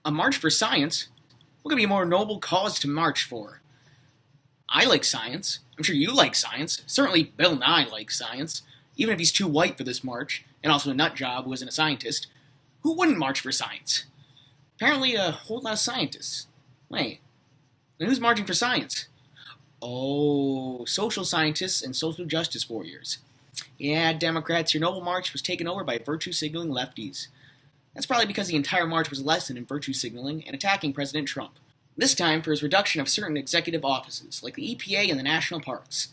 A march for science? What could be a more noble cause to march for? I like science. I'm sure you like science. Certainly Bill Nye likes science. Even if he's too white for this march, and also a nut job who isn't a scientist. Who wouldn't march for science? Apparently a whole lot of scientists. Wait, then who's marching for science? Oh, social scientists and social justice warriors. Yeah, Democrats, your noble march was taken over by virtue-signaling lefties. That's probably because the entire march was a lesson in virtue signaling and attacking President Trump. This time for his reduction of certain executive offices, like the EPA and the national parks.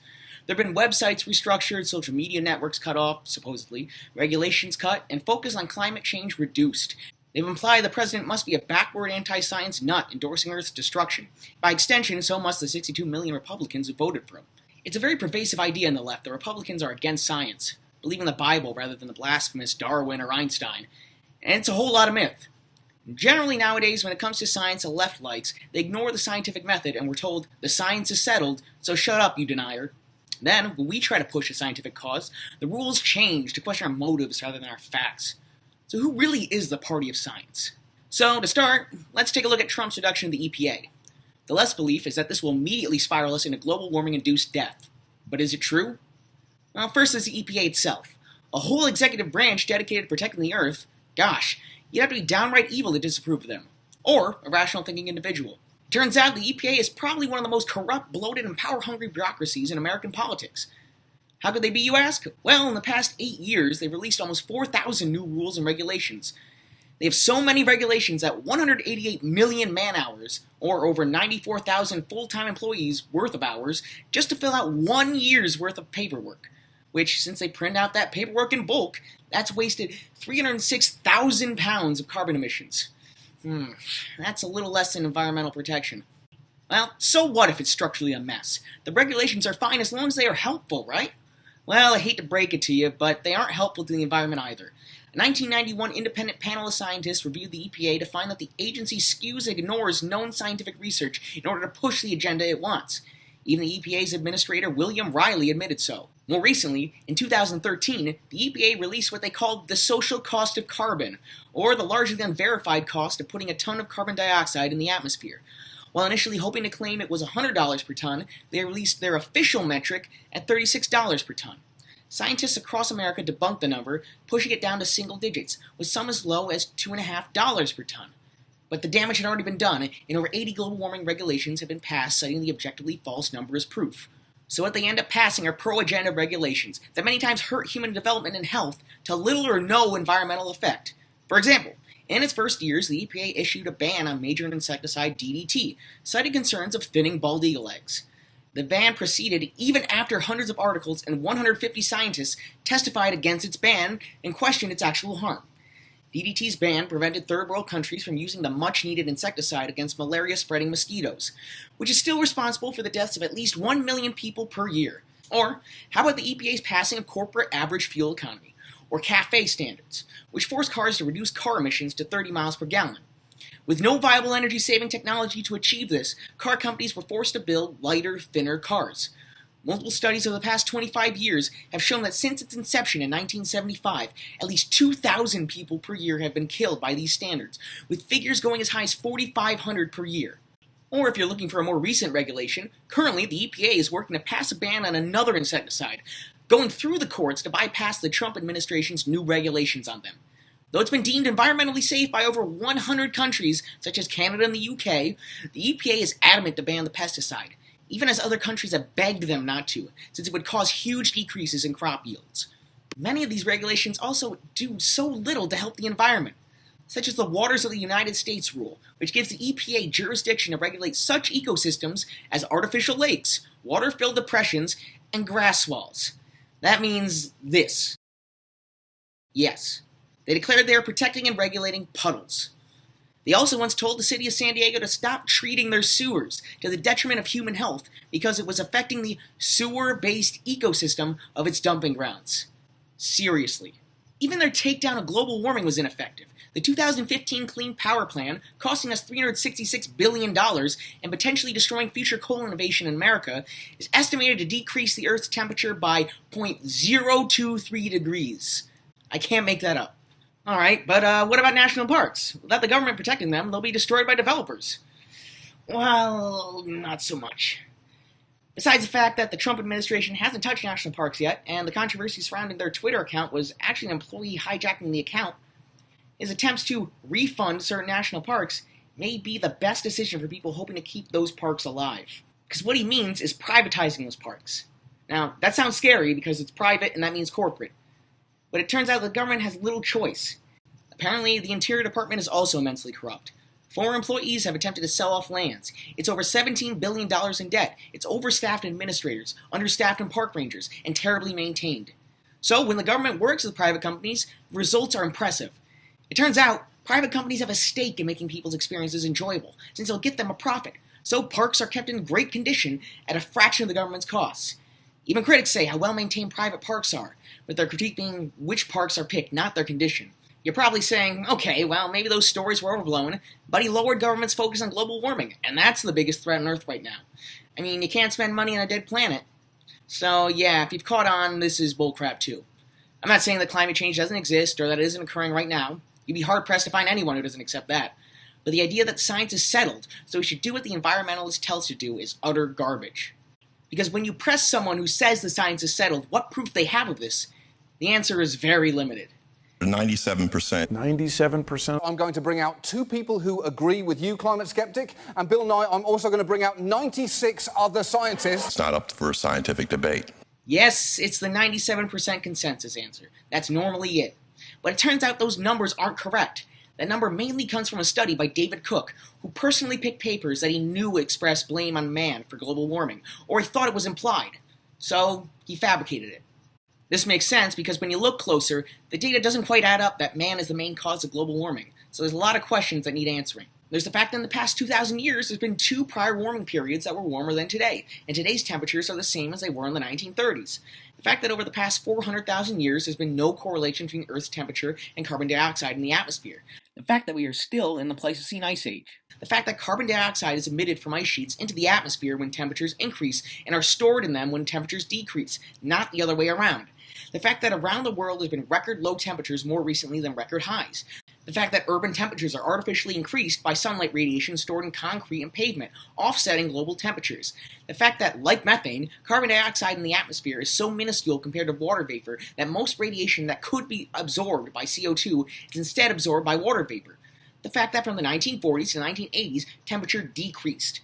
There have been websites restructured, social media networks cut off, supposedly, regulations cut, and focus on climate change reduced. They've implied the president must be a backward anti-science nut endorsing Earth's destruction. By extension, so must the 62 million Republicans who voted for him. It's a very pervasive idea on the left that Republicans are against science, believe in the Bible rather than the blasphemous Darwin or Einstein. And it's a whole lot of myth. Generally nowadays, when it comes to science the left likes, they ignore the scientific method and we're told, the science is settled, so shut up, you denier. Then, when we try to push a scientific cause, the rules change to question our motives rather than our facts. So who really is the party of science? So, to start, let's take a look at Trump's reduction of the EPA. The less belief is that this will immediately spiral us into global warming-induced death. But is it true? Well, first is the EPA itself. A whole executive branch dedicated to protecting the Earth. Gosh, you'd have to be downright evil to disapprove of them. Or a rational-thinking individual. Turns out the EPA is probably one of the most corrupt, bloated, and power-hungry bureaucracies in American politics. How could they be, you ask? Well, in the past 8 years, they've released almost 4,000 new rules and regulations. They have so many regulations that 188 million man-hours, or over 94,000 full-time employees worth of hours, just to fill out 1 year's worth of paperwork. Which, since they print out that paperwork in bulk, that's wasted 306,000 pounds of carbon emissions. That's a little less than environmental protection. Well, so what if it's structurally a mess? The regulations are fine as long as they are helpful, right? Well, I hate to break it to you, but they aren't helpful to the environment either. A 1991 independent panel of scientists reviewed the EPA to find that the agency skews and ignores known scientific research in order to push the agenda it wants. Even the EPA's administrator, William Riley, admitted so. More recently, in 2013, the EPA released what they called the social cost of carbon, or the largely unverified cost of putting a ton of carbon dioxide in the atmosphere. While initially hoping to claim it was $100 per ton, they released their official metric at $36 per ton. Scientists across America debunked the number, pushing it down to single digits, with some as low as $2.50 per ton. But the damage had already been done, and over 80 global warming regulations have been passed citing the objectively false number as proof. So what they end up passing are pro-agenda regulations that many times hurt human development and health to little or no environmental effect. For example, in its first years, the EPA issued a ban on major insecticide DDT, citing concerns of thinning bald eagle eggs. The ban proceeded even after hundreds of articles and 150 scientists testified against its ban and questioned its actual harm. DDT's ban prevented third world countries from using the much-needed insecticide against malaria-spreading mosquitoes, which is still responsible for the deaths of at least 1 million people per year. Or, how about the EPA's passing of corporate average fuel economy, or CAFE standards, which force cars to reduce car emissions to 30 miles per gallon. With no viable energy-saving technology to achieve this, car companies were forced to build lighter, thinner cars. Multiple studies over the past 25 years have shown that since its inception in 1975, at least 2,000 people per year have been killed by these standards, with figures going as high as 4,500 per year. Or if you're looking for a more recent regulation, currently the EPA is working to pass a ban on another insecticide, going through the courts to bypass the Trump administration's new regulations on them. Though it's been deemed environmentally safe by over 100 countries, such as Canada and the UK, the EPA is adamant to ban the pesticide, even as other countries have begged them not to, since it would cause huge decreases in crop yields. Many of these regulations also do so little to help the environment, such as the Waters of the United States rule, which gives the EPA jurisdiction to regulate such ecosystems as artificial lakes, water-filled depressions, and grass swells. That means this. Yes, they declared they are protecting and regulating puddles. They also once told the city of San Diego to stop treating their sewers to the detriment of human health because it was affecting the sewer-based ecosystem of its dumping grounds. Seriously. Even their takedown of global warming was ineffective. The 2015 Clean Power Plan, costing us $366 billion and potentially destroying future coal innovation in America, is estimated to decrease the Earth's temperature by 0.023 degrees. I can't make that up. Alright, but what about national parks? Without the government protecting them, they'll be destroyed by developers. Well, not so much. Besides the fact that the Trump administration hasn't touched national parks yet, and the controversy surrounding their Twitter account was actually an employee hijacking the account, his attempts to refund certain national parks may be the best decision for people hoping to keep those parks alive. Because what he means is privatizing those parks. Now, that sounds scary because it's private and that means corporate. But it turns out the government has little choice. Apparently, the Interior Department is also immensely corrupt. Former employees have attempted to sell off lands. It's over $17 billion in debt. It's overstaffed administrators, understaffed in park rangers, and terribly maintained. So, when the government works with private companies, the results are impressive. It turns out, private companies have a stake in making people's experiences enjoyable, since they'll get them a profit. So parks are kept in great condition at a fraction of the government's costs. Even critics say how well-maintained private parks are, with their critique being which parks are picked, not their condition. You're probably saying, okay, well, maybe those stories were overblown, but he lowered government's focus on global warming, and that's the biggest threat on Earth right now. I mean, you can't spend money on a dead planet. So, yeah, if you've caught on, this is bullcrap too. I'm not saying that climate change doesn't exist, or that it isn't occurring right now. You'd be hard-pressed to find anyone who doesn't accept that. But the idea that science is settled, so we should do what the environmentalists tell us to do, is utter garbage. Because when you press someone who says the science is settled, what proof they have of this, the answer is very limited. 97%. 97%. I'm going to bring out two people who agree with you, climate skeptic, and Bill Nye, I'm also going to bring out 96 other scientists. It's not up for scientific debate. Yes, it's the 97% consensus answer. That's normally it. But it turns out those numbers aren't correct. That number mainly comes from a study by David Cook, who personally picked papers that he knew expressed blame on man for global warming, or he thought it was implied. So, he fabricated it. This makes sense because when you look closer, the data doesn't quite add up that man is the main cause of global warming, so there's a lot of questions that need answering. There's the fact that in the past 2,000 years, there's been two prior warming periods that were warmer than today, and today's temperatures are the same as they were in the 1930s. The fact that over the past 400,000 years, there's been no correlation between Earth's temperature and carbon dioxide in the atmosphere. The fact that we are still in the Pleistocene Ice Age. The fact that carbon dioxide is emitted from ice sheets into the atmosphere when temperatures increase and are stored in them when temperatures decrease, not the other way around. The fact that around the world there's been record low temperatures more recently than record highs. The fact that urban temperatures are artificially increased by sunlight radiation stored in concrete and pavement, offsetting global temperatures. The fact that, like methane, carbon dioxide in the atmosphere is so minuscule compared to water vapor that most radiation that could be absorbed by CO2 is instead absorbed by water vapor. The fact that from the 1940s to the 1980s, temperature decreased.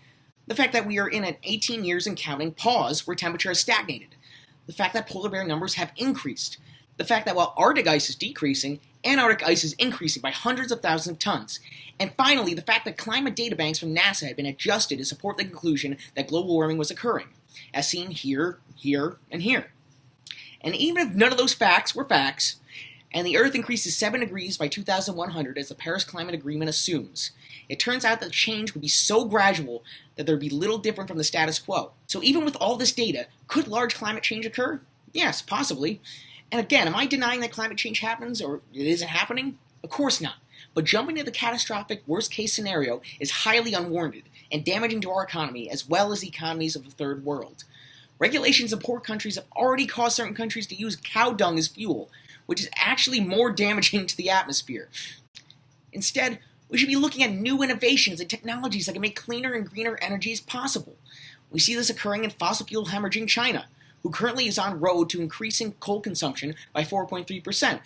The fact that we are in an 18 years and counting pause where temperature has stagnated. The fact that polar bear numbers have increased. The fact that while Arctic ice is decreasing, Antarctic ice is increasing by hundreds of thousands of tons. And finally, the fact that climate data banks from NASA had been adjusted to support the conclusion that global warming was occurring, as seen here, here, and here. And even if none of those facts were facts, and the Earth increases 7 degrees by 2100 as the Paris Climate Agreement assumes, it turns out that change would be so gradual that there would be little different from the status quo. So even with all this data, could large climate change occur? Yes, possibly. And again, am I denying that climate change happens or it isn't happening? Of course not. But jumping to the catastrophic worst-case scenario is highly unwarranted and damaging to our economy as well as the economies of the third world. Regulations in poor countries have already caused certain countries to use cow dung as fuel, which is actually more damaging to the atmosphere. Instead, we should be looking at new innovations and technologies that can make cleaner and greener energies possible. We see this occurring in fossil fuel hemorrhaging China, who currently is on road to increasing coal consumption by 4.3%,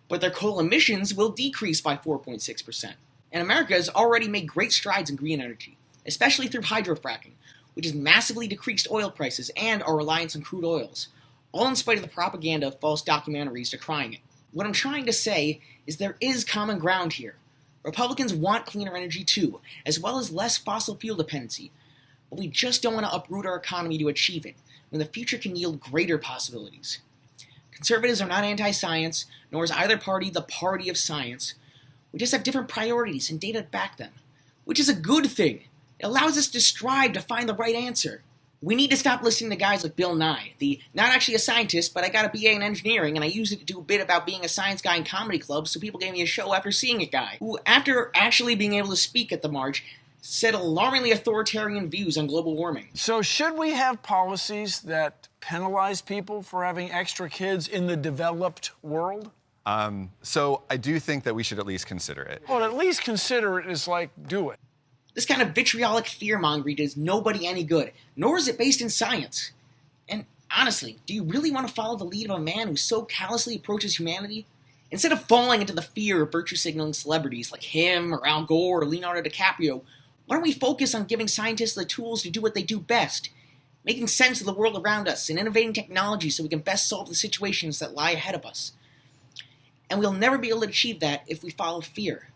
but their coal emissions will decrease by 4.6%. And America has already made great strides in green energy, especially through hydrofracking, which has massively decreased oil prices and our reliance on crude oils, all in spite of the propaganda of false documentaries decrying it. What I'm trying to say is there is common ground here. Republicans want cleaner energy too, as well as less fossil fuel dependency, but we just don't want to uproot our economy to achieve it, when the future can yield greater possibilities. Conservatives are not anti-science, nor is either party the party of science. We just have different priorities and data to back them, which is a good thing. It allows us to strive to find the right answer. We need to stop listening to guys like Bill Nye, the not actually a scientist, but I got a BA in engineering and I used it to do a bit about being a science guy in comedy clubs, so people gave me a show after seeing it guy, who, after actually being able to speak at the march, said alarmingly authoritarian views on global warming. So should we have policies that penalize people for having extra kids in the developed world? So I do think that we should at least consider it. Well, at least consider it is like, do it. This kind of vitriolic fear-mongering does nobody any good, nor is it based in science. And honestly, do you really want to follow the lead of a man who so callously approaches humanity? Instead of falling into the fear of virtue-signaling celebrities like him, or Al Gore, or Leonardo DiCaprio, why don't we focus on giving scientists the tools to do what they do best, making sense of the world around us and innovating technology so we can best solve the situations that lie ahead of us. And we'll never be able to achieve that if we follow fear.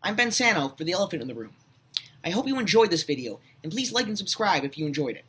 I'm Ben Sano for The Elephant in the Room. I hope you enjoyed this video, and please like and subscribe if you enjoyed it.